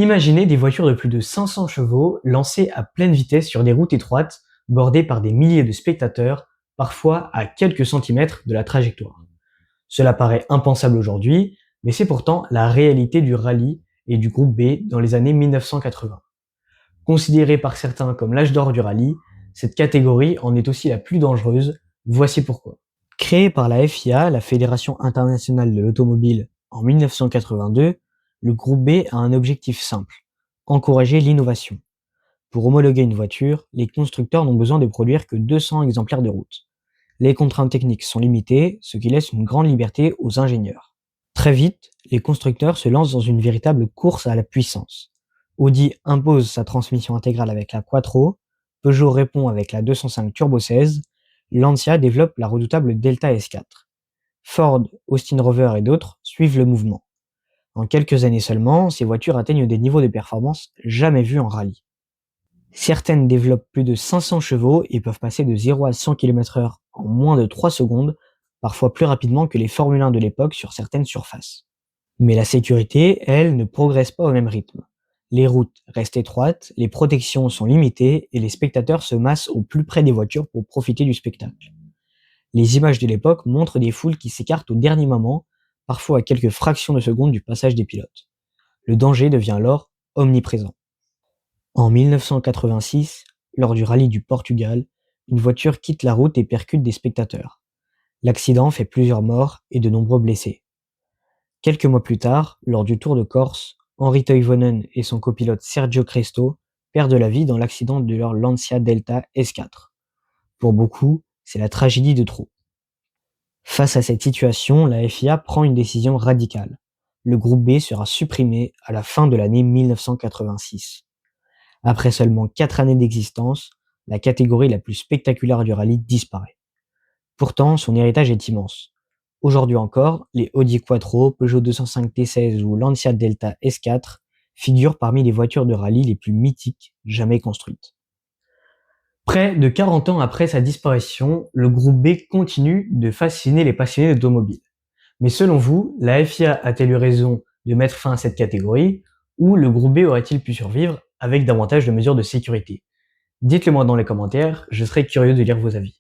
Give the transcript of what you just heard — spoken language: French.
Imaginez des voitures de plus de 500 chevaux lancées à pleine vitesse sur des routes étroites, bordées par des milliers de spectateurs, parfois à quelques centimètres de la trajectoire. Cela paraît impensable aujourd'hui, mais c'est pourtant la réalité du rallye et du groupe B dans les années 1980. Considérée par certains comme l'âge d'or du rallye, cette catégorie en est aussi la plus dangereuse. Voici pourquoi. Créée par la FIA, la Fédération internationale de l'automobile, en 1982, le groupe B a un objectif simple: encourager l'innovation. Pour homologuer une voiture, les constructeurs n'ont besoin de produire que 200 exemplaires de route. Les contraintes techniques sont limitées, ce qui laisse une grande liberté aux ingénieurs. Très vite, les constructeurs se lancent dans une véritable course à la puissance. Audi impose sa transmission intégrale avec la Quattro, Peugeot répond avec la 205 Turbo 16, Lancia développe la redoutable Delta S4. Ford, Austin Rover et d'autres suivent le mouvement. En quelques années seulement, ces voitures atteignent des niveaux de performance jamais vus en rallye. Certaines développent plus de 500 chevaux et peuvent passer de 0 à 100 km/h en moins de 3 secondes, parfois plus rapidement que les Formule 1 de l'époque sur certaines surfaces. Mais la sécurité, elle, ne progresse pas au même rythme. Les routes restent étroites, les protections sont limitées et les spectateurs se massent au plus près des voitures pour profiter du spectacle. Les images de l'époque montrent des foules qui s'écartent au dernier moment, parfois à quelques fractions de seconde du passage des pilotes. Le danger devient alors omniprésent. En 1986, lors du rallye du Portugal, une voiture quitte la route et percute des spectateurs. L'accident fait plusieurs morts et de nombreux blessés. Quelques mois plus tard, lors du Tour de Corse, Henri Toivonen et son copilote Sergio Cresto perdent la vie dans l'accident de leur Lancia Delta S4. Pour beaucoup, c'est la tragédie de trop. Face à cette situation, la FIA prend une décision radicale. Le groupe B sera supprimé à la fin de l'année 1986. Après seulement 4 années d'existence, la catégorie la plus spectaculaire du rallye disparaît. Pourtant, son héritage est immense. Aujourd'hui encore, les Audi Quattro, Peugeot 205 T16 ou Lancia Delta S4 figurent parmi les voitures de rallye les plus mythiques jamais construites. Près de 40 ans après sa disparition, le groupe B continue de fasciner les passionnés d'automobile. Mais selon vous, la FIA a-t-elle eu raison de mettre fin à cette catégorie, ou le groupe B aurait-il pu survivre avec davantage de mesures de sécurité? Dites-le moi dans les commentaires, je serai curieux de lire vos avis.